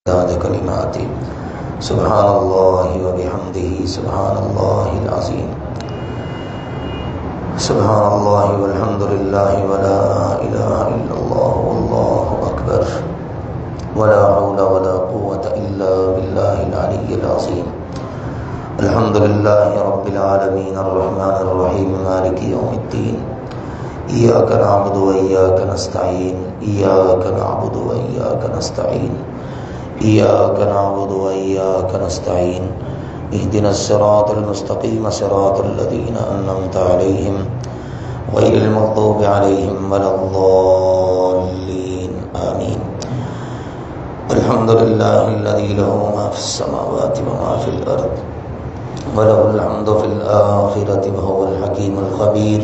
عدد کلماتی سبحان اللہ وبحمدہ سبحان اللہ العظیم سبحان اللہ والحمد للہ ولا الہ الا اللہ واللہ اکبر ولا حول ولا قوة الا باللہ العلی العظیم الحمد للہ رب العالمین الرحمن الرحیم مالک یوم الدین ایاک نعبد و ایاک نستعین ایاک نعبد و ایاک نستعین ایاک نعبد و ایاک نستعین اهدنا الصراط المستقیم صراط الذین انعمت علیہم غیر المغضوب علیہم ولا الضالین آمین الحمد للہ الذی له ما فی السماوات وما فی الارض وله الحمد فی الآخرة وهو الحکیم الخبیر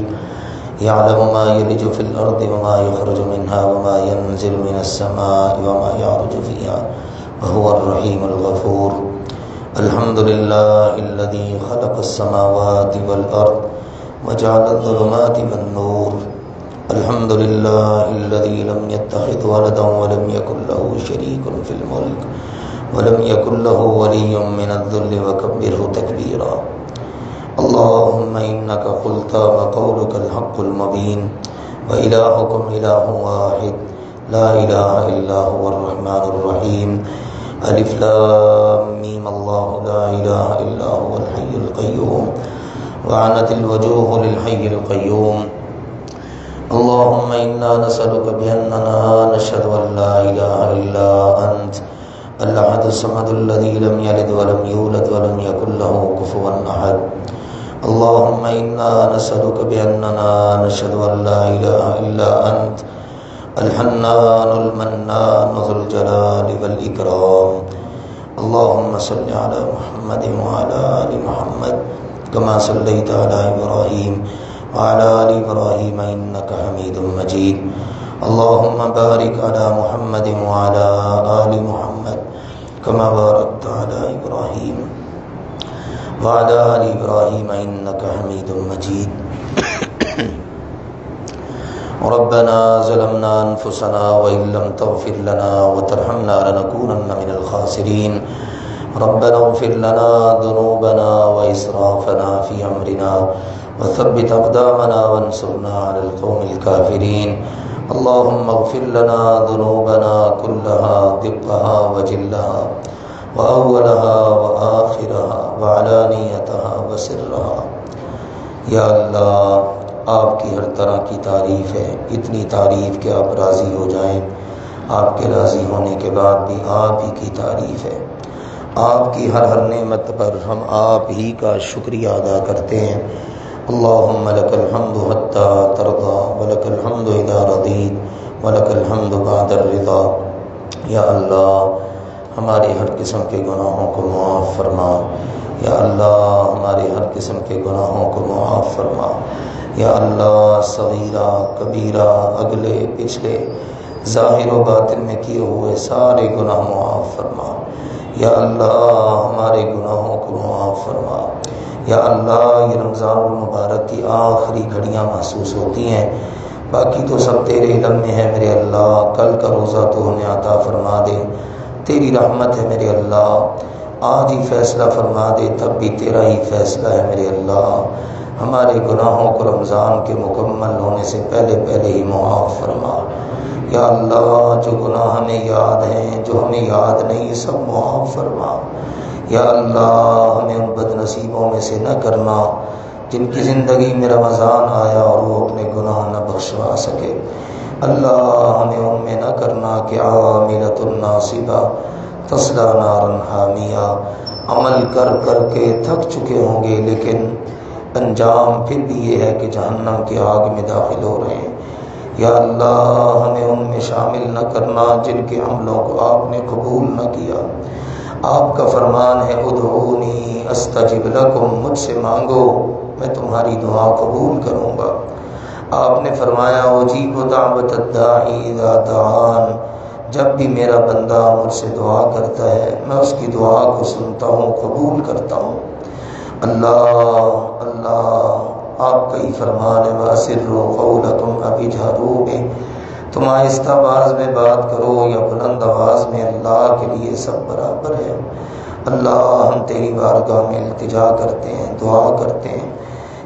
يعلم ما يلج في الأرض وما يخرج منها وما ينزل من السماء وما يعرج فيها وهو الرحيم الغفور الحمد لله الذي خلق السماوات والأرض وجعل الظلمات والنور الحمد لله الذي لم يتخذ ولدا ولم يكن له شريك في الملك ولم يكن له ولي من الذل وكبره تكبيرا اللهم إنك قلت وقولك الحق المبين وإلهكم إله واحد لا إله إلا هو الرحمن الرحيم ألف لام ميم الله لا إله إلا هو الحي القيوم وعنت الوجوه للحي القيوم اللهم إنا نسألك بأننا نشهد أن لا إله إلا أنت الأحد الصمد الذي لم يلد ولم يولد ولم يكن له كفوا أحد اللهم إنا نسألك بأننا نشهد أن لا إله إلا أنت الحنان المنان ذو الجلال والإكرام اللهم صل على محمد وعلى آل محمد كما صليت على إبراهيم وعلى آل إبراهيم إنك حميد مجيد اللهم بارك على محمد وعلى آل محمد كما باركت على إبراهيم وعلى آل إبراهيم إنك حميد مجيد ربنا ظلمنا أنفسنا وإن لم تغفر لنا وترحمنا لنكونن من الخاسرين ربنا اغفر لنا ذنوبنا وإسرافنا في أمرنا وثبت أقدامنا وانصرنا على القوم الكافرين اللهم اغفر لنا ذنوبنا كلها دقها وجلها وأولها وآخرها وعلانيتها وسرها یا اللہ آپ کی ہر طرح کی تعریف ہے، اتنی تعریف کہ آپ راضی ہو جائیں، آپ کے راضی ہونے کے بعد بھی آپ ہی کی تعریف ہے، آپ کی ہر نعمت پر ہم آپ ہی کا شکریہ ادا کرتے ہیں۔ اللہم لک الحمد حتی ترضی ولک الحمد اذا رضیت ولک الحمد بعد الرضا۔ یا اللہ ہمارے ہر قسم کے گناہوں کو معاف فرما، یا اللہ ہمارے ہر قسم کے گناہوں کو معاف فرما، یا اللہ صغیرہ کبیرہ اگلے پچھلے ظاہر و باطن میں کیے ہوئے سارے گناہ معاف فرما، یا اللہ ہمارے گناہوں کو معاف فرما۔ یا اللہ یہ رمضان المبارک کی آخری گھڑیاں محسوس ہوتی ہیں، باقی تو سب تیرے علم میں ہے میرے اللہ، کل کا روزہ تو ہمیں عطا فرما دے، تیری رحمت ہے میرے اللہ، آج ہی فیصلہ فرما دے تب بھی تیرا ہی فیصلہ ہے میرے اللہ، ہمارے گناہوں کو رمضان کے مکمل ہونے سے پہلے ہی معاف فرما۔ یا اللہ جو گناہ ہمیں یاد ہیں، جو ہمیں یاد نہیں، سب معاف فرما۔ یا اللہ ہمیں ان بد نصیبوں میں سے نہ کرنا جن کی زندگی میں رمضان آیا اور وہ اپنے گناہ نہ بخشوا سکے، اللہ ہمیں ان میں نہ کرنا کہ عاملۃ ناصبہ تصلی نارا حامیہ، عمل کر کر کے تھک چکے ہوں گے لیکن انجام پھر بھی یہ ہے کہ جہنم کی آگ میں داخل ہو رہے ہیں۔ یا اللہ ہمیں ان میں شامل نہ کرنا جن کے عملوں کو آپ نے قبول نہ کیا۔ آپ کا فرمان ہے ادعونی استجب لکم، مجھ سے مانگو میں تمہاری دعا قبول کروں گا۔ آپ نے فرمایا اجیب دعوت الداعی اذا دعان، جب بھی میرا بندہ مجھ سے دعا کرتا ہے میں اس کی دعا کو سنتا ہوں، قبول کرتا ہوں۔ اللہ اللہ آپ کا ہی فرمان ہے وَأَسِرُّوا قَوْلَكُمْ أَوِ اجْهَرُوا بِهِ، تم آہستہ آواز میں بات کرو یا بلند آواز میں، اللہ کے لیے سب برابر ہے۔ اللہ ہم تیری بارگاہ میں التجا کرتے ہیں، دعا کرتے ہیں،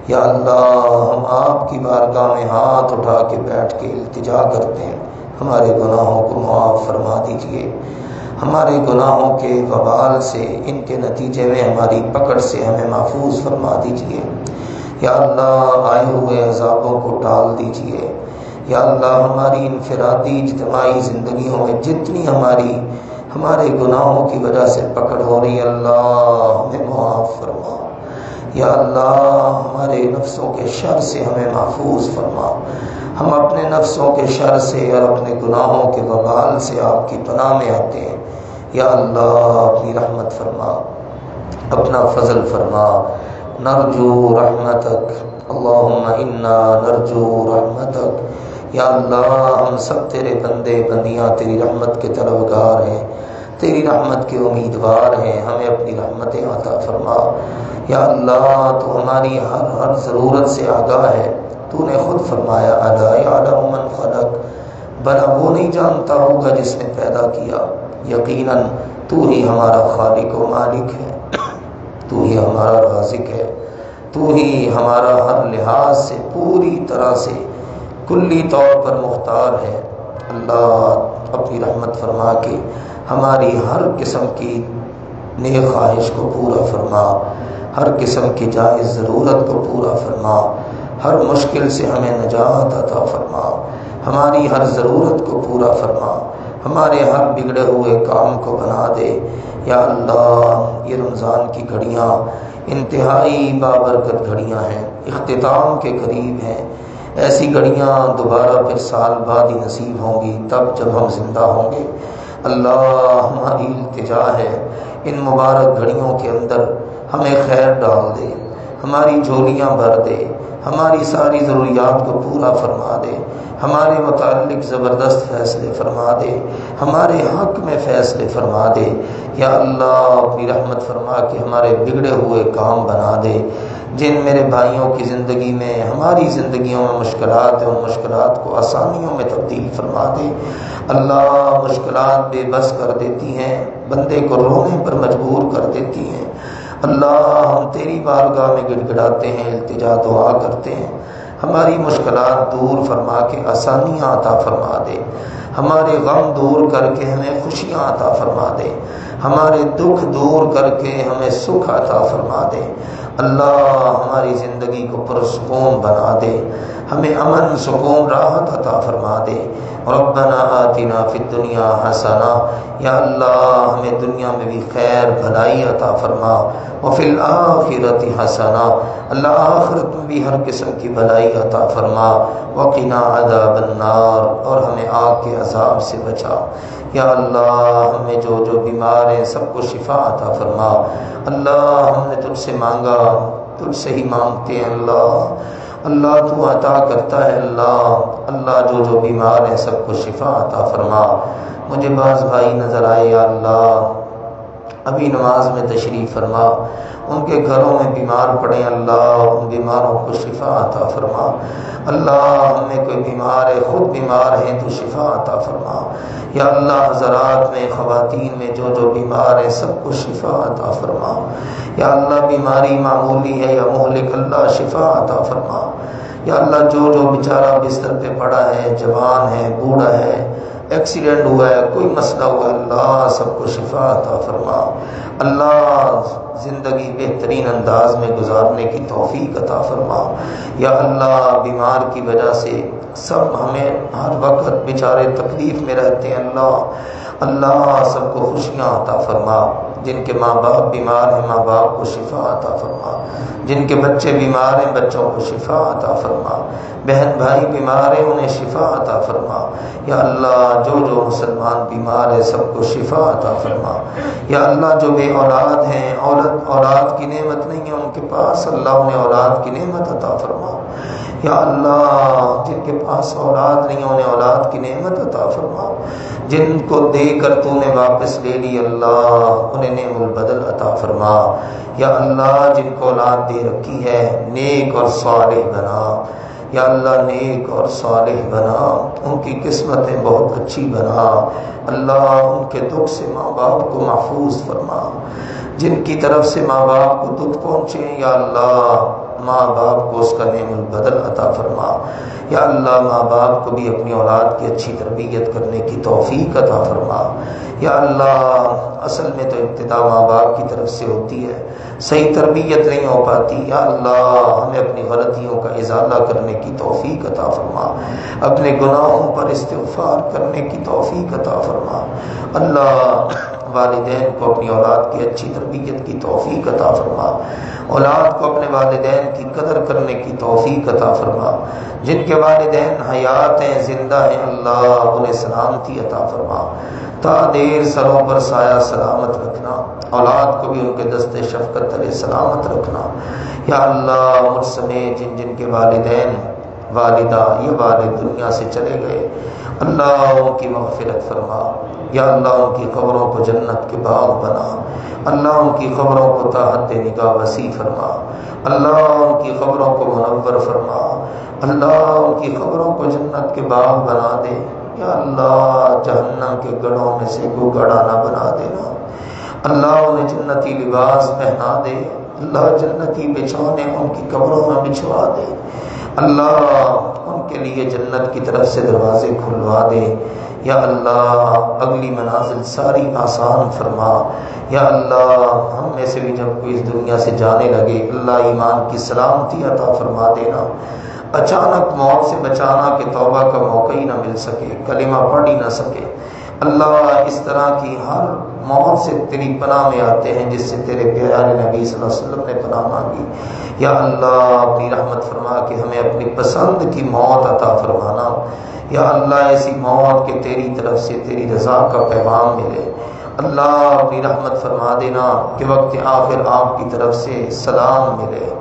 یا اللہ ہم آپ کی بارگاہ میں ہاتھ اٹھا کے بیٹھ کے التجا کرتے ہیں، ہمارے گناہوں کو معاف فرما دیجئے، ہمارے گناہوں کے وبال سے، ان کے نتیجے میں ہماری پکڑ سے ہمیں محفوظ فرما دیجئے، یا اللہ آئے ہوئے عذابوں کو ٹال دیجئے، یا اللہ ہماری انفرادی اجتماعی زندگیوں میں جتنی ہمارے گناہوں کی وجہ سے پکڑ ہو رہی ہے، اللہ ہمیں معاف فرما، یا اللہ ہمارے نفسوں کے شر سے ہمیں محفوظ فرما، ہم اپنے نفسوں کے شر سے اور اپنے گناہوں کے وبال سے آپ کی پناہ میں آتے ہیں، یا اللہ اپنی رحمت فرما، اپنا فضل فرما، نرجو رحمتک اللہم انا نرجو رحمتک، یا اللہ ہم سب تیرے بندے بندیاں تیری رحمت کے طلبگار ہیں، تیری رحمت کے امیدوار ہیں، ہمیں اپنی رحمتیں عطا فرما، یا اللہ تو ہماری ہر ضرورت سے آگاہ ہے، تو نے خود فرمایا الا یعلم من خلق، بھلا وہ نہیں جانتا ہوگا جس نے پیدا کیا، یقیناً تو ہی ہمارا خالق و مالک ہے، تو ہی ہمارا رازق ہے، تو ہی ہمارا ہر لحاظ سے پوری طرح سے کلی طور پر مختار ہے۔ اللہ اپنی رحمت فرما کے ہماری ہر قسم کی نیک خواہش کو پورا فرما، ہر قسم کی جائز ضرورت کو پورا فرما، ہر مشکل سے ہمیں نجات عطا فرما، ہماری ہر ضرورت کو پورا فرما، ہمارے ہر بگڑے ہوئے کام کو بنا دے، یا اللہ یہ رمضان کی گھڑیاں انتہائی بابرکت گھڑیاں ہیں، اختتام کے قریب ہیں، ایسی گھڑیاں دوبارہ پھر سال بعد ہی نصیب ہوں گی، تب جب ہم زندہ ہوں گے۔ اللہ ہماری التجا ہے ان مبارک گھڑیوں کے اندر ہمیں خیر ڈال دے، ہماری جھولیاں بھر دے، ہماری ساری ضروریات کو پورا فرما دے، ہمارے متعلق زبردست فیصلے فرما دے، ہمارے حق میں فیصلے فرما دے، یا اللہ اپنی رحمت فرما کے ہمارے بگڑے ہوئے کام بنا دے، جن میرے بھائیوں کی زندگی میں، ہماری زندگیوں میں مشکلات ہیں، ان مشکلات کو آسانیوں میں تبدیل فرما دے۔ اللہ مشکلات بے بس کر دیتی ہیں، بندے کو رونے پر مجبور کر دیتی ہیں، اللہ ہم تیری بارگاہ میں گڑ گڑاتے ہیں، التجا دعا کرتے ہیں، ہماری مشکلات دور فرما کے آسانیاں عطا فرما دے، ہمارے غم دور کر کے ہمیں خوشیاں عطا فرما دے، ہمارے دکھ دور کر کے ہمیں سکھ عطا فرما دے، اللہ ہماری زندگی کو پرسکون بنا دے، ہمیں امن سکون راحت عطا فرما دے۔ ربنا آتنا فی الدنیا حسنہ، یا اللہ ہمیں دنیا میں بھی خیر بھلائی عطا فرما، وفی الآخرۃ حسنہ، اللہ آخرت میں بھی ہر قسم کی بھلائی عطا فرما، وقنا عذاب النار، اور ہمیں آگ کے عذاب سے بچا، یا اللہ ہمیں جو بیمار ہیں سب کو شفا عطا فرما، اللہ ہم نے تجھ سے مانگا، تجھ سے ہی مانگتے ہیں، اللہ تو عطا کرتا ہے، اللہ جو بیمار ہیں سب کو شفا عطا فرما۔ مجھے بعض بھائی نظر آئے، یا اللہ ابھی نماز میں تشریف فرما، ان کے گھروں میں بیمار پڑے، اللہ ان بیماروں کو شفا عطا فرما، اللہ ہم میں کوئی بیمار ہے، خود بیمار ہیں تو شفا عطا فرما، یا اللہ حضرات میں خواتین میں جو بیمار ہیں سب کو شفا عطا فرما، یا اللہ بیماری معمولی ہے یا مہلک، اللہ شفا عطا فرما، یا اللہ جو بیچارہ بستر پہ پڑا ہے، جوان ہے، بوڑھا ہے، ایکسیڈنٹ ہوا ہے، کوئی مسئلہ ہوا ہے، اللہ سب کو شفا عطا فرما، اللہ زندگی بہترین انداز میں گزارنے کی توفیق عطا فرما، یا اللہ بیمار کی وجہ سے سب ہمیں ہر وقت بیچارے تکلیف میں رہتے ہیں، اللہ سب کو خوشیاں عطا فرما، جن کے ماں باپ بیمار ہیں ماں باپ کو شفا عطا فرما، جن کے بچے بیمار ہیں بچوں کو شفا عطا فرما، بہن بھائی بیمار ہیں انہیں شفا عطا فرما، یا اللہ جو مسلمان بیمار ہے سب کو شفا عطا فرما، یا اللہ جو بے اولاد ہیں، اولاد کی نعمت نہیں ہے ان کے پاس، اللہ انہیں اولاد کی نعمت عطا فرما، یا اللہ جن کے پاس اولاد نہیں ہے انہیں اولاد کی نعمت عطا فرما، جن کو دے کر تو نے واپس لے لی اللہ انہیں نعم البدل عطا فرما، یا اللہ جن کو اولاد دے رکھی ہے نیک اور صالح بنا، یا اللہ نیک اور صالح بنا، ان کی قسمتیں بہت اچھی بنا۔ اللہ ان کے دکھ سے ماں باپ کو محفوظ فرما، جن کی طرف سے ماں باپ کو دکھ پہنچے یا اللہ ماں باپ کو اس کا نعم البدل عطا فرما۔ یا اللہ ماں باپ کو بھی اپنی اولاد کی اچھی تربیت کرنے کی توفیق عطا فرما۔ یا اللہ اصل میں تو ابتدا ماں باپ کی طرف سے ہوتی ہے، صحیح تربیت نہیں ہو پاتی، یا اللہ ہمیں اپنی غلطیوں کا ازالہ کرنے کی توفیق عطا فرما، اپنے گناہوں پر استغفار کرنے کی توفیق عطا فرما۔ اللہ والدین کو اپنی اولاد کی اچھی تربیت کی توفیق عطا فرما، اولاد کو اپنے والدین کی قدر کرنے کی توفیق عطا فرما۔ جن کے والدین حیات ہیں، زندہ ہیں، اللہ انہیں سلامتی عطا فرما، تا دیر سروں پر سایہ سلامت رکھنا، اولاد کو بھی ان کے دست شفقت تلے سلامت رکھنا۔ یا اللہ مجھ سمیت جن جن کے والدین والدہ یہ والد دنیا سے چلے گئے، اللہ ان کی مغفرت فرما۔ یا اللہ ان کی قبروں کو جنت کے باغ بنا، اللہ ان کی قبروں کو تا حد نگاہ وسیع فرما، اللہ ان کی قبروں کو منور فرما، اللہ ان کی قبروں کو جنت کے باغ بنا دے۔ یا اللہ جہنم کے گڑھوں میں سے کوئی گڑھا نہ بنا دینا، اللہ انہیں جنتی لباس پہنا دے، اللہ جنتی بچھونے ان کی قبروں میں بچھوا دے، اللہ ان کے لیے جنت کی طرف سے دروازے کھلوا دے۔ یا اللہ اگلی منازل ساری آسان فرما۔ یا اللہ ہم میں سے بھی جب کوئی اس دنیا سے جانے لگے، اللہ ایمان کی سلامتی عطا فرما دینا، اچانک موت سے بچانا کہ توبہ کا موقع ہی نہ مل سکے، کلمہ پڑھ ہی نہ سکے۔ اللہ اس طرح کی ہر موت سے تیری پناہ میں آتے ہیں جس سے تیرے پیارے نبی صلی اللہ علیہ وسلم نے پناہ مانگی۔ یا اللہ اپنی رحمت فرما کہ ہمیں اپنی پسند کی موت عطا فرمانا۔ یا اللہ ایسی موت کہ تیری طرف سے تیری رضا کا پیغام ملے۔ اللہ اپنی رحمت فرما دینا کہ وقت آخر آپ کی طرف سے سلام ملے۔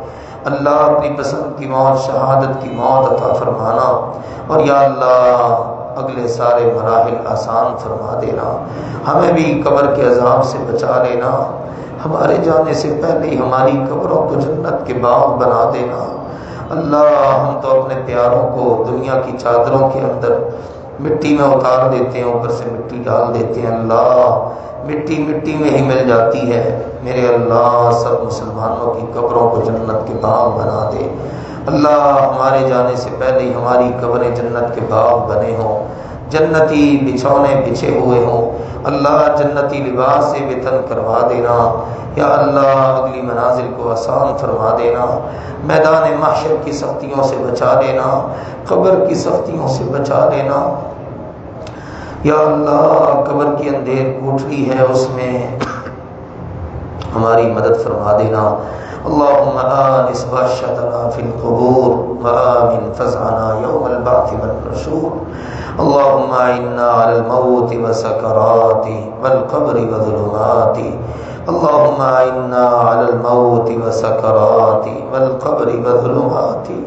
اللہ اپنی پسند کی موت، شہادت کی موت عطا فرمانا۔ اور یا اللہ اگلے سارے مراحل آسان فرما دینا، ہمیں بھی قبر کے عذاب سے بچا لینا، ہمارے جانے سے پہلے ہی ہماری قبروں کو جنت کے باغ بنا دینا۔ اللہ ہم تو اپنے پیاروں کو دنیا کی چادروں کے اندر مٹی میں اتار دیتے ہیں، اوپر سے مٹی ڈال دیتے ہیں، اللہ مٹی مٹی میں ہی مل جاتی ہے۔ میرے اللہ سب مسلمانوں کی قبروں کو جنت کے باغ بنا دے۔ اللہ ہمارے جانے سے پہلے ہی ہماری قبریں جنت کے باغ بنے ہوں، جنتی بچھونے بچھے ہوئے ہوں، اللہ جنتی لباس سے وطن کروا دینا۔ یا اللہ اگلی منازل کو آسان فرما دینا، میدان محشر کی سختیوں سے بچا لینا، قبر کی سختیوں سے بچا لینا۔ یا اللہ قبر کی اندھیر کوٹری ہے، اس میں ہماری مدد فرما دینا۔ اللهم آنس وحشتنا في القبور وآمن فزعنا يوم البعث والنشور اللهم إنا على الموت وسكراته والقبر وظلماته اللهم إنا على الموت وسكراته والقبر وظلماته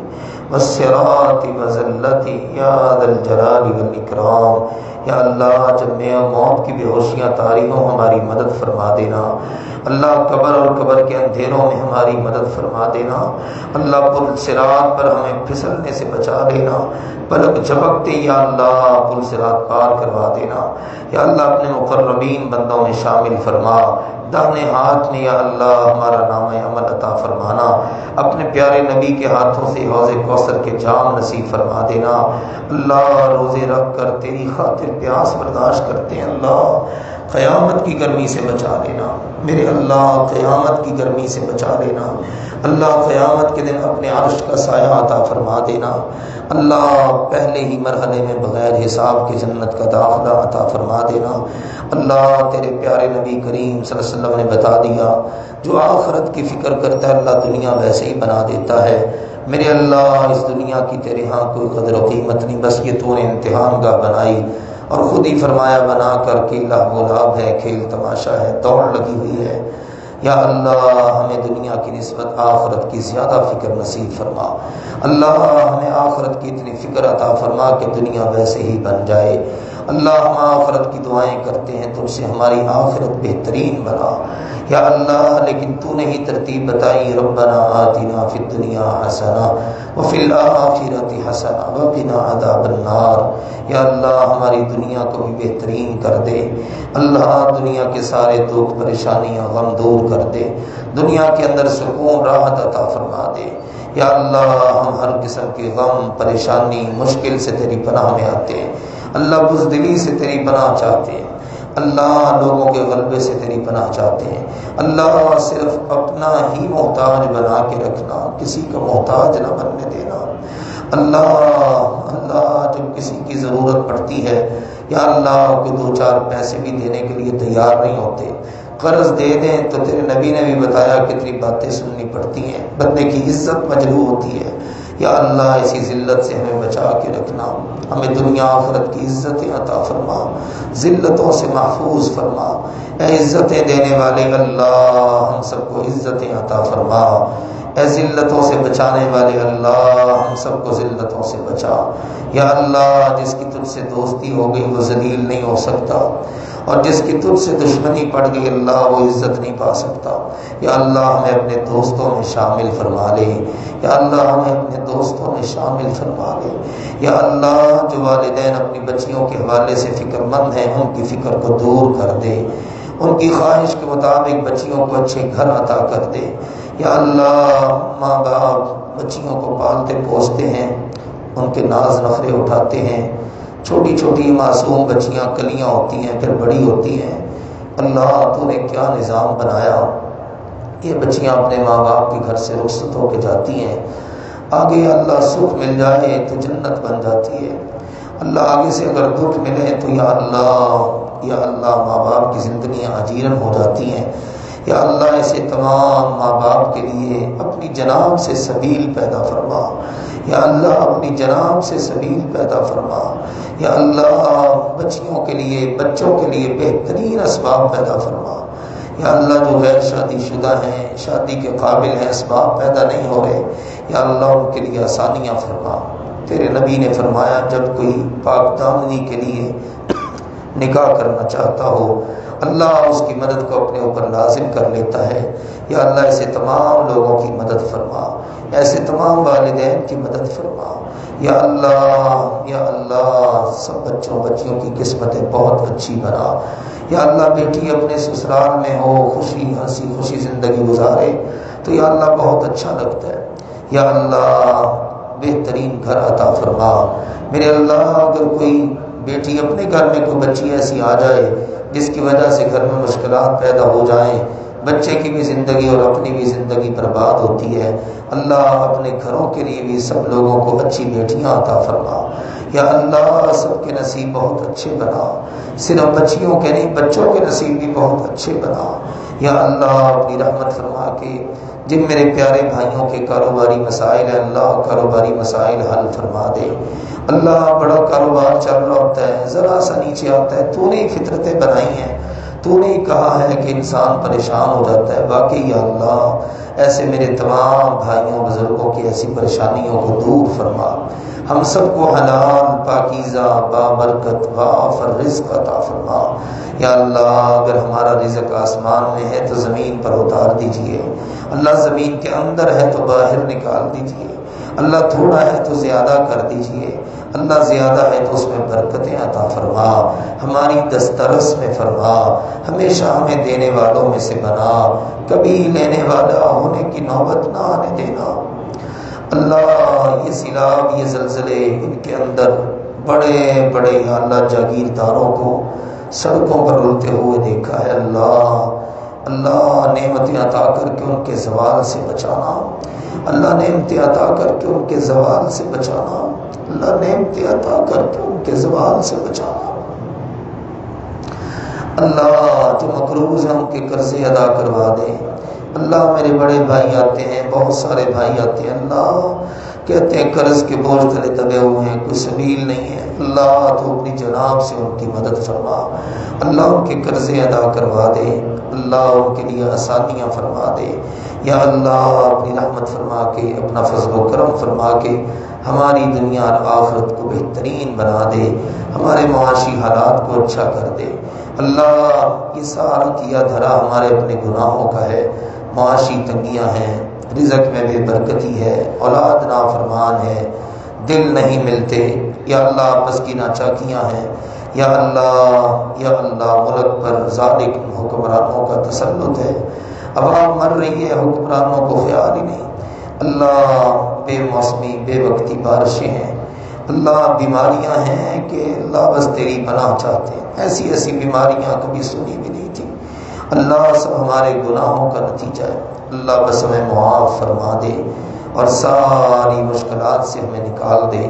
والصراط وزلته يا ذا الجلال والإكرام۔ یا اللہ جب میں موت کی بے ہوشیاں طاری ہوں ہماری مدد فرما دینا، اللہ قبر اور قبر کے اندھیروں میں ہماری مدد فرما دینا، اللہ پل صراط پر ہمیں پھسلنے سے بچا لینا، پلک جھپکتے یا اللہ پل صراط پار کروا دینا۔ یا اللہ اپنے مقربین بندوں میں شامل فرما، داہنے ہاتھ میں یا اللہ ہمارا نام عمل عطا فرمانا، اپنے پیارے نبی کے ہاتھوں سے حوض کوثر کے جام نصیب فرما دینا۔ اللہ روزے رکھ کر تیری خاطر پیاس برداشت کرتے ہیں، اللہ قیامت کی گرمی سے بچا لینا، میرے اللہ قیامت کی گرمی سے بچا لینا، اللہ قیامت کے دن اپنے عرش کا سایہ عطا فرما دینا، اللہ پہلے ہی مرحلے میں بغیر حساب کے جنت کا داخلہ عطا فرما دینا۔ اللہ تیرے پیارے نبی کریم صلی اللہ علیہ وسلم نے بتا دیا جو آخرت کی فکر کرتا ہے اللہ دنیا ویسے ہی بنا دیتا ہے۔ میرے اللہ اس دنیا کی تیرے ہاں کوئی قدر و قیمت نہیں، بس یہ تو نے امتحان گاہ بنائی اور خود ہی فرمایا بنا کر کے لہو و لعب ہے، کھیل تماشا ہے، دوڑ لگی ہوئی ہے۔ یا اللہ ہمیں دنیا کی نسبت آخرت کی زیادہ فکر نصیب فرما، اللہ ہمیں آخرت کی اتنی فکر عطا فرما کہ دنیا ویسے ہی بن جائے اللہ ہم آخرت کی دعائیں کرتے ہیں تم سے ہماری آخرت بہترین بنا یا اللہ، لیکن تو نے ہی ترتیب بتائی، ربنا آتنا فی الدنیا حسنہ وفی الآخرۃ حسنہ وقنا عذاب النار۔ یا اللہ ہماری دنیا کو بھی بہترین کر دے، اللہ دنیا کے سارے دکھ پریشانیاں غم دور کر دے، دنیا کے اندر سکون راحت عطا فرما دے۔ یا اللہ ہم ہر قسم کے غم پریشانی مشکل سے تیری پناہ میں آتے ہیں، اللہ بزدلی سے تیری پناہ چاہتے ہیں، اللہ لوگوں کے غلبے سے تیری پناہ چاہتے ہیں، اللہ صرف اپنا ہی محتاج بنا کے رکھنا، کسی کا محتاج نہ بننے دینا۔ اللہ جب کسی کی ضرورت پڑتی ہے یا اللہ کوئی دو چار پیسے بھی دینے کے لیے تیار نہیں ہوتے، قرض دے دیں تو تیرے نبی نے بھی بتایا کتنی باتیں سننی پڑتی ہیں، بندے کی عزت مجروح ہوتی ہے۔ یا اللہ اسی ذلت سے ہمیں بچا کے رکھنا، ہمیں دنیا آخرت کی عزتیں عطا فرما، ذلتوں سے محفوظ فرما۔ اے عزتیں دینے والے اللہ ہم سب کو عزتیں عطا فرما، اے ذلتوں سے بچانے والے اللہ ہم سب کو ذلتوں سے بچا۔ یا اللہ جس کی تجھ سے دوستی ہو گئی وہ ذلیل نہیں ہو سکتا، اور جس کی تجھ سے دشمنی پڑ گئی اللہ وہ عزت نہیں پا سکتا۔ یا اللہ ہمیں اپنے دوستوں میں شامل فرما لے، یا اللہ ہمیں اپنے دوستوں میں شامل فرما لے۔ یا اللہ جو والدین اپنی بچیوں کے حوالے سے فکر مند ہیں ان کی فکر کو دور کر دے، ان کی خواہش کے مطابق بچیوں کو اچھے گھر عطا کر دے۔ یا اللہ ماں باپ بچیوں کو پالتے پوستے ہیں، ان کے ناز نخرے اٹھاتے ہیں، چھوٹی چھوٹی معصوم بچیاں کلیاں ہوتی ہیں پھر بڑی ہوتی ہیں، اللہ تو نے کیا نظام بنایا، یہ بچیاں اپنے ماں باپ کے گھر سے رخصت ہو کے جاتی ہیں، آگے اللہ سکھ مل جائے تو جنت بن جاتی ہے، اللہ آگے سے اگر دکھ ملے تو یا اللہ ماں باپ کی زندگیاں اجیرن ہو جاتی ہیں۔ یا اللہ ایسے تمام ماں باپ کے لیے اپنی جناب سے سبیل پیدا فرما، یا اللہ اپنی جناب سے سبیل پیدا فرما۔ یا اللہ بچیوں کے لیے بچوں کے لیے بہترین اسباب پیدا فرما۔ یا اللہ جو غیر شادی شدہ ہیں، شادی کے قابل ہیں، اسباب پیدا نہیں ہو رہے، یا اللہ ان کے لیے آسانیاں فرما۔ تیرے نبی نے فرمایا جب کوئی پاک دامنی کے لیے نکاح کرنا چاہتا ہو اللہ اس کی مدد کو اپنے اوپر لازم کر لیتا ہے۔ یا اللہ ایسے تمام لوگوں کی مدد فرما، ایسے تمام والدین کی مدد فرما۔ یا اللہ سب بچیوں کی قسمتیں بہت اچھی بنا۔ یا اللہ بیٹی اپنے سسرال میں ہو، خوشی ہنسی خوشی زندگی گزارے تو یا اللہ بہت اچھا لگتا ہے۔ یا اللہ بہترین گھر عطا فرما۔ میرے اللہ اگر کوئی بیٹی اپنے گھر میں کوئی بچی ایسی آ جائے جس کی وجہ سے گھر میں مشکلات پیدا ہو جائیں، بچے کی بھی زندگی اور اپنی بھی زندگی برباد ہوتی ہے، اللہ اپنے گھروں کے لیے بھی سب لوگوں کو اچھی بیٹیاں عطا فرما۔ یا اللہ سب کے نصیب بہت اچھے بنا، صرف بچیوں کے نہیں بچوں کے نصیب بھی بہت اچھے بنا۔ یا اللہ اپنی رحمت فرما کے جن میرے پیارے بھائیوں کے کاروباری مسائل ہیں اللہ کاروباری مسائل حل فرما دے۔ اللہ بڑا کاروبار چل رہا ہوتا ہے، ذرا سا نیچے آتا ہے، تو نے فطرتیں بنائی ہیں، تو نے کہا ہے کہ انسان پریشان ہو جاتا ہے۔ واقعی یا اللہ ایسے میرے تمام بھائیوں بزرگوں کی ایسی پریشانیوں کو دور فرما، ہم سب کو حلال پاکیزہ بابرکت وافر رزق عطا فرما۔ یا اللہ اگر ہمارا رزق آسمان میں ہے تو زمین پر اتار دیجئے، اللہ زمین کے اندر ہے تو باہر نکال دیجئے، اللہ تھوڑا ہے تو زیادہ کر دیجئے، اللہ زیادہ ہے تو اس میں برکتیں عطا فرما، ہماری دسترس میں فرما، ہمیشہ ہمیں دینے والوں میں سے بنا، کبھی لینے والا ہونے کی نوبت نہ آنے دینا۔ اللہ یہ سیلاب یہ زلزلے ان کے اندر بڑے بڑے اللہ جاگیرداروں کو سڑکوں پر رلتے ہوئے دیکھا ہے، اللہ نعمتیں عطا کر کے ان کے زوال سے بچانا، اللہ نعمتیں عطا کر کے ان کے زوال سے بچانا، اللہ نعمتیں عطا کر کے ان کے زوال سے بچانا۔ اللہ جو مقروض ہیں ان کے قرضے ادا کروا دے۔ اللہ میرے بڑے بھائی آتے ہیں، بہت سارے بھائی آتے ہیں، اللہ کہتے ہیں قرض کے بوجھ تلے دبے ہوئے ہیں، کوئی سبیل نہیں ہے، اللہ تو اپنی جناب سے ان کی مدد فرما، اللہ ان کے قرضے ادا کروا دے، اللہ ان کے لیے آسانیاں فرما دے۔ یا اللہ اپنی رحمت فرما کے اپنا فضل و کرم فرما کے ہماری دنیا اور آخرت کو بہترین بنا دے، ہمارے معاشی حالات کو اچھا کر دے۔ اللہ یہ سارا کیا دھرا ہمارے اپنے گناہوں کا ہے، معاشی تنگیاں ہیں، رزق میں بے برکتی ہے، اولاد نافرمان ہے، دل نہیں ملتے، یا اللہ آپس کی ناچاکیاں ہیں، یا اللہ ملک پر ظالم حکمرانوں کا تسلط ہے، عوام مر رہی ہے، حکمرانوں کو خیال ہی نہیں۔ اللہ بے موسمی بے وقتی بارشیں ہیں، اللہ بیماریاں ہیں کہ اللہ بس تیری پناہ چاہتے ہیں، ایسی ایسی بیماریاں کبھی سنی بھی نہیں تھی۔ اللہ سب ہمارے گناہوں کا نتیجہ ہے، اللہ بس ہمیں معاف فرما دے اور ساری مشکلات سے ہمیں نکال دے،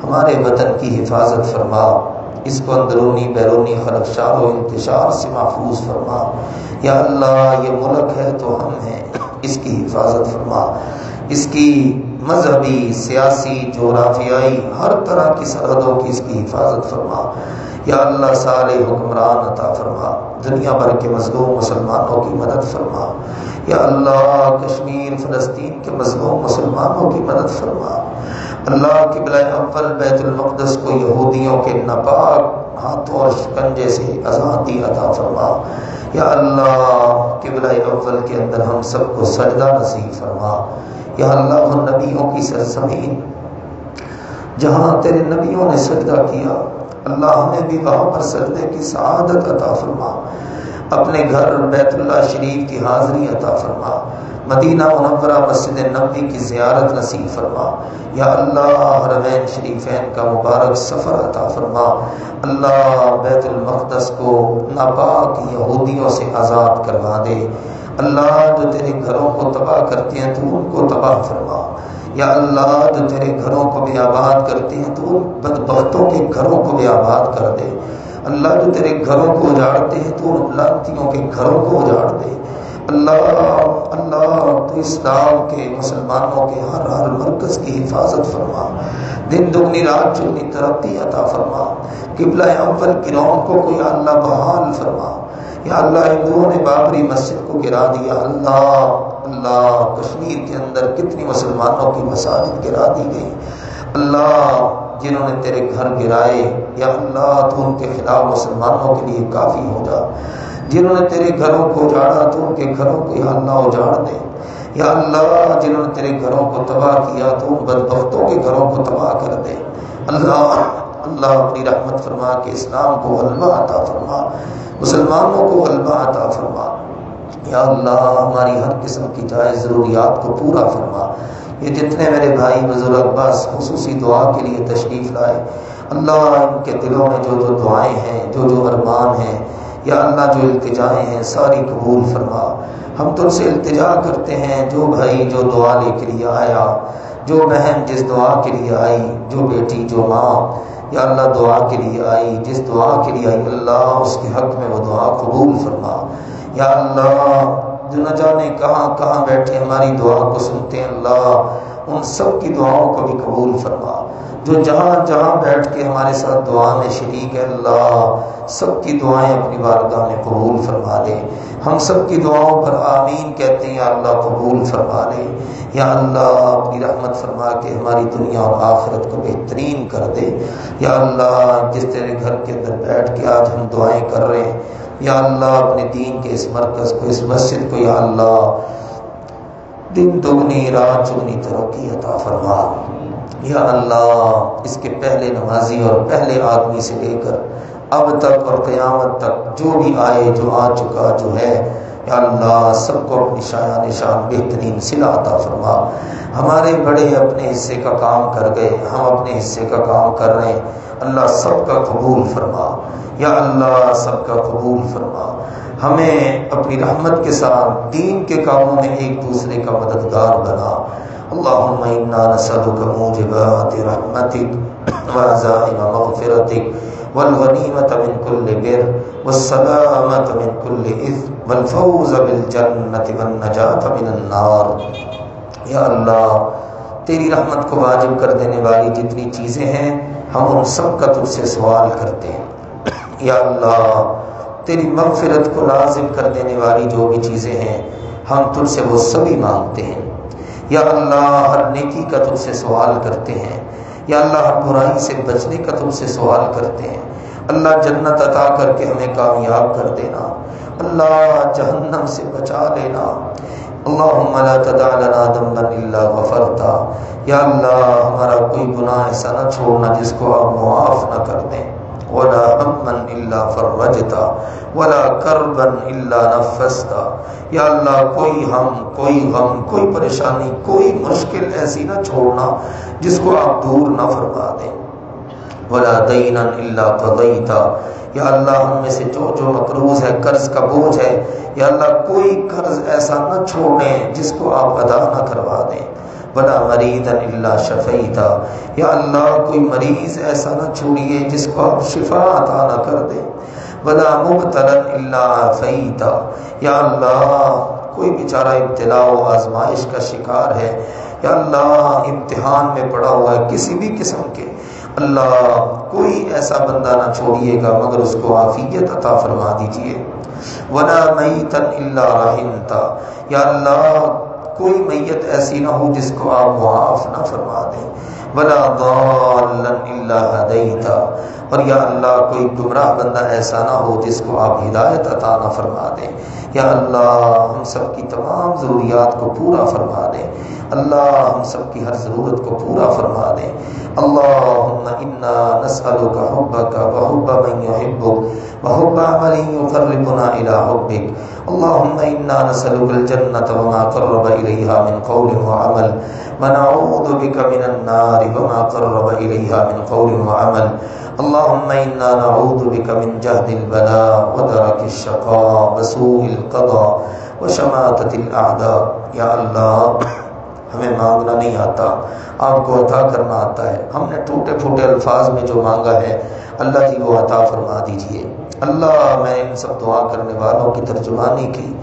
ہمارے وطن کی حفاظت فرما، اس کو اندرونی بیرونی خلفشار و انتشار سے محفوظ فرما۔ یا اللہ یہ ملک ہے تو ہم ہیں، اس کی حفاظت فرما، اس کی مذہبی سیاسی جغرافیائی ہر طرح کی سرحدوں کی اس کی حفاظت فرما۔ یا اللہ صالح حکمران عطا فرما، دنیا بھر کے مظلوم مسلمانوں کی مدد فرما۔ یا اللہ کشمیر فلسطین کے مظلوم مسلمانوں کی مدد فرما۔ اللہ قبلہ اول بیت المقدس کو یہودیوں کے ناپاک ہاتھوں اور شکنجے سے آزادی عطا فرما۔ یا اللہ قبلہ اول کے اندر ہم سب کو سجدہ نصیب فرما۔ یا اللہ وہ نبیوں کی سرزمین جہاں تیرے نبیوں نے سجدہ کیا، اللہ ہمیں بھی وہاں پر سجدے کی سعادت عطا فرما۔ اپنے گھر بیت اللہ شریف کی حاضری عطا فرما، مدینہ منورہ مسجد نبوی کی زیارت نصیب فرما۔ یا اللہ حرمین شریفین کا مبارک سفر عطا فرما۔ اللہ بیت المقدس کو ناپاک یہودیوں سے آزاد کروا دے۔ اللہ جو تیرے گھروں کو تباہ کرتے ہیں تو ان کو تباہ فرما۔ یا اللہ جو تیرے گھروں کو بھی آباد کرتے ہیں تو ان بدبختوں کے گھروں کو بھی آباد کر دے۔ اللہ جو تیرے گھروں کو اجاڑتے ہیں تو ان لعنتیوں کے گھروں کو اجاڑ دے۔ اللہ تو اسلام کے مسلمانوں کے ہر مرکز کی حفاظت فرما، دن دگنی رات چگنی ترقی عطا فرما۔ قبلہ اول کی رونقوں کو یا اللہ بحال فرما۔ یا اللہ ہندوؤں نے بابری مسجد کو گرا دیا، اللہ کشمیر کے اندر کتنی مسلمانوں کی مساجد گرا دی گئی۔ اللہ جنہوں نے تیرے گھر گرائے یا اللہ تو ان کے خلاف مسلمانوں کے لیے کافی ہو جا۔ جنہوں نے تیرے گھروں کو اجاڑا تو ان کے گھروں کو یا اللہ اجاڑ دے۔ یا اللہ جنہوں نے تیرے گھروں کو تباہ کیا تو ان بدبختوں کے گھروں کو تباہ کر دے۔ اللہ اپنی رحمت فرما کہ اسلام کو غلبہ عطا فرما، مسلمانوں کو غلبہ عطا فرما۔ یا اللہ ہماری ہر قسم کی جائز ضروریات کو پورا فرما۔ یہ جتنے میرے بھائی بزرگ بس خصوصی دعا کے لیے تشریف لائے، اللہ ان کے دلوں میں جو دعائیں ہیں، جو ارمان ہیں، یا اللہ جو التجائیں ہیں ساری قبول فرما۔ ہم تم سے التجا کرتے ہیں، جو بھائی جو دعا لے کے لیے آیا، جو بہن جس دعا کے لیے آئی، جو بیٹی جو ماں یا اللہ دعا کے لیے آئی، جس دعا کے لیے آئی، اللہ اس کے حق میں وہ دعا قبول فرما۔ یا اللہ جو نہ جانے کہاں کہاں بیٹھے ہماری دعا کو سنتے ہیں، اللہ ان سب کی دعاؤں کو بھی قبول فرما۔ جو جہاں جہاں بیٹھ کے ہمارے ساتھ دعا میں شریک ہے، اللہ سب کی دعائیں اپنی بارگاہ میں قبول فرما لے۔ ہم سب کی دعاؤں پر آمین کہتے ہیں، یا اللہ قبول فرما لے۔ یا اللہ اپنی رحمت فرما کے ہماری دنیا اور آخرت کو بہترین کر دے۔ یا اللہ جس تیرے گھر کے اندر بیٹھ کے آج ہم دعائیں کر رہے ہیں، یا اللہ اپنے دین کے اس مرکز کو، اس مسجد کو، یا اللہ دن دگنی رات چگنی ترقی عطا فرما۔ یا اللہ اس کے پہلے نمازی اور پہلے آدمی سے لے کر اب تک اور قیامت تک جو بھی آئے، جو آ چکا، جو ہے، یا اللہ سب کو اپنی شان بہترین صلہ عطا فرما۔ ہمارے بڑے اپنے حصے کا کام کر گئے، ہم اپنے حصے کا کام کر رہے ہیں، اللہ سب کا قبول فرما۔ یا اللہ سب کا قبول فرما۔ ہمیں اپنی رحمت کے ساتھ دین کے کاموں میں ایک دوسرے کا مددگار بنا۔ اللہم انا نسألک موجبات رحمتک وعزائم مغفرتک والغنیمۃ من کل بر والسلامۃ من کل اثم والفوز بالجنۃ والنجاۃ من النار۔ یا اللہ تیری رحمت کو واجب کر دینے والی جتنی چیزیں ہیں ہم ان سب کا تجھ سے سوال کرتے ہیں۔ یا اللہ تیری مغفرت کو لازم کر دینے والی جو بھی چیزیں ہیں ہم تجھ سے وہ سبھی مانگتے ہیں۔ یا اللہ ہر نیکی کا تجھ سے سوال کرتے ہیں۔ یا اللہ ہر برائی سے بچنے کا تم سے سوال کرتے ہیں۔ اللہ جنت عطا کر کے ہمیں کامیاب کر دینا، اللہ جہنم سے بچا لینا۔ اللہم لا تدع لنا ذنبا الا غفرتا، یا اللہ ہمارا کوئی گناہ ایسا نہ چھوڑنا جس کو آپ معاف نہ کر دیں۔ ولا ہما الا فرجتا ولا کربا الا نفستا، یا اللہ کوئی ہم، کوئی غم، کوئی پریشانی، کوئی مشکل ایسی نہ چھوڑنا جس کو آپ دور نہ فرما دیں۔ ولا دینا الا قضیتا، یا اللہ ہم میں سے جو مقروض ہے، قرض کا بوجھ ہے، یا اللہ کوئی قرض ایسا نہ چھوڑیں جس کو آپ ادا نہ کروا دیں۔ ولا مریضا الا شفیتا، یا اللہ کوئی مریض ایسا نہ چھوڑیے جس کو آپ شفا عطا نہ کر دیں۔ ولا مبتلا الا عافیتا، یا اللہ کوئی بیچارہ ابتلا و آزمائش کا شکار ہے، یا اللہ امتحان میں پڑا ہوا ہے کسی بھی قسم کے، اللہ کوئی ایسا بندہ نہ چھوڑیے گا مگر اس کو عافیت عطا فرما دیجئے۔ ولا میتا الا رحمتا، یا اللہ کوئی میت ایسی نہ ہو جس کو آپ معاف نہ فرما دیں۔ ولا ضالا الا ہدیتا، اور یا اللہ کوئی گمراہ بندہ ایسا نہ ہو جس کو آپ ہدایت عطا نہ فرما دیں۔ یا اللہ ہم سب کی تمام ضروریات کو پورا فرما دیں، اللہ ہم سب کی ہر ضرورت کو پورا فرما دیں۔ اللہم انا نسألک حبک وحب من یحبک وحب عمل یقربنا الی حبک۔ اللہم انا نسألک الجنة وما قرب الیہا من قول وعمل ونعوذ بک من النار وما قرب الیہا من قول وعمل۔ اللہم انا نعوذ بک من جہد البلاء ودرک الشقاء وسوء القضاء وشماتة الاعداء۔ یا اللہ ہمیں مانگنا نہیں آتا، آپ کو عطا کرنا آتا ہے۔ ہم نے ٹوٹے پھوٹے الفاظ میں جو مانگا ہے اللہ جی وہ عطا فرما دیجئے۔ اللہ میں ان سب دعا کرنے والوں کی ترجمانی کی،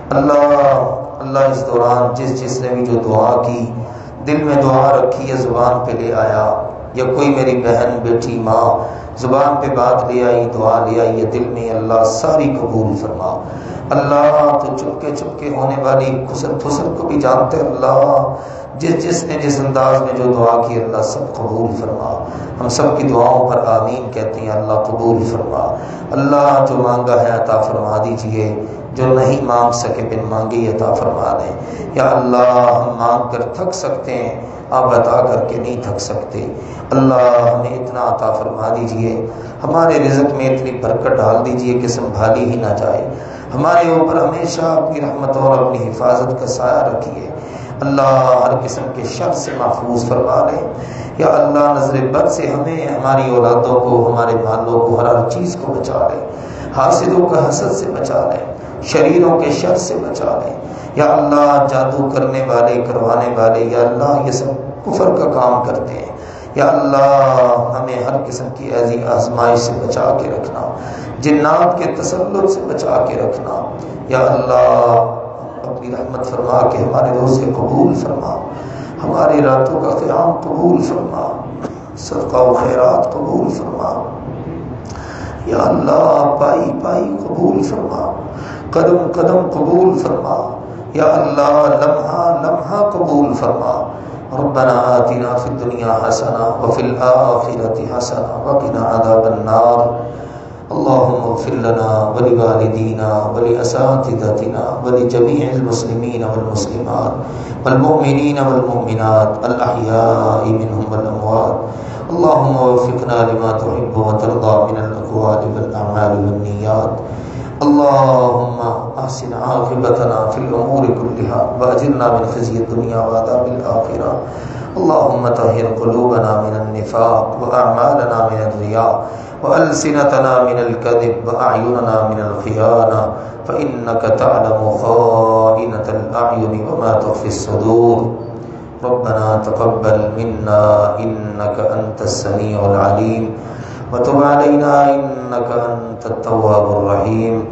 اللہ اس دوران جس نے بھی جو دعا کی، دل میں دعا رکھی ہے، زبان پہ لے آیا، یا کوئی میری بہن بیٹی ماں زبان پہ بات لے آئی، دعا لے آئی ہے دل میں، اللہ ساری قبول فرما۔ اللہ تو چپکے ہونے والی خسر پھسر کو بھی جانتے، اللہ جس نے جس انداز میں جو دعا کی اللہ سب قبول فرما۔ ہم سب کی دعاؤں پر آمین کہتے ہیں، اللہ قبول فرما۔ اللہ جو مانگا ہے عطا فرما دیجئے، جو نہیں مانگ سکے بن مانگے عطا فرما دیں۔ یا اللہ ہم مانگ کر تھک سکتے ہیں، آپ عطا کر کے نہیں تھک سکتے۔ اللہ ہمیں اتنا عطا فرما دیجئے، ہمارے رزق میں اتنی برکت ڈال دیجئے کہ سنبھالی ہی نہ جائے۔ ہمارے اوپر ہمیشہ اپنی رحمت اور اپنی حفاظت کا سایہ رکھیے۔ اللہ ہر قسم کے شر سے محفوظ فرما لیں۔ یا اللہ نظر بد سے ہمیں، ہماری اولادوں کو، ہمارے مالوں کو، ہر چیز کو بچا لیں۔ حاسدوں کا حسد سے بچا لیں، شریروں کے شر سے بچا لیں۔ یا اللہ جادو کرنے والے، کروانے والے، یا اللہ یہ سب کفر کا کام کرتے ہیں، یا اللہ ہمیں ہر قسم کی ایسی آزمائش سے بچا کے رکھنا، جنات کے تسلط سے بچا کے رکھنا۔ یا اللہ اپنی رحمت فرما کے ہمارے روزے قبول فرما، ہماری راتوں کا قیام قبول فرما، صدقہ و خیرات قبول فرما۔ یا اللہ پائی پائی قبول فرما، قدم قدم قبول فرما۔ یا اللہ لمحہ لمحہ قبول فرما۔ ربنا آتنا فی الدنیا حسنہ وفی الآخرۃ حسنہ وقنا عذاب النار۔ اللهم اغفر لنا ولوالدينا ولأساتذتنا ولجميع المسلمين والمسلمات والمؤمنين والمؤمنات الأحياء منهم والأموات۔ اللهم وفقنا لما تحب وترضى من الأقوال والأعمال والنيات۔ اللهم احسن عاقبتنا في الأمور كلها وأجرنا من خزي الدنيا وعذاب الآخرة۔ اللهم طهر قلوبنا من النفاق وأعمالنا من الرياء وألسنتنا من الكذب وأعيننا من الخيانة، فإنك تعلم خائنة الأعين وما تخفي الصدور۔ ربنا تقبل منا إنك أنت السميع العليم وتب علينا إنك أنت التواب الرحيم،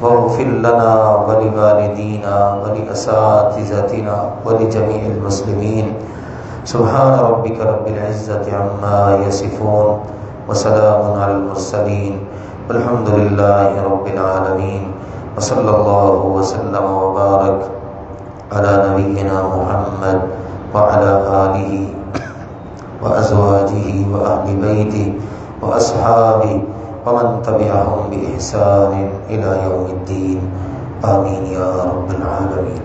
واغفر لنا ولوالدينا ولأساتذتنا ولجميع المسلمين۔ سبحان ربك رب العزة عما يصفون وسلام على المرسلين والحمد لله رب العالمين، وصلى الله وسلم وبارك على نبينا محمد وعلى آله وأزواجه وأزواجه وأهل بيته وأصحابه ومن تبعهم بإحسان إلى يوم الدين آمين يا رب العالمين.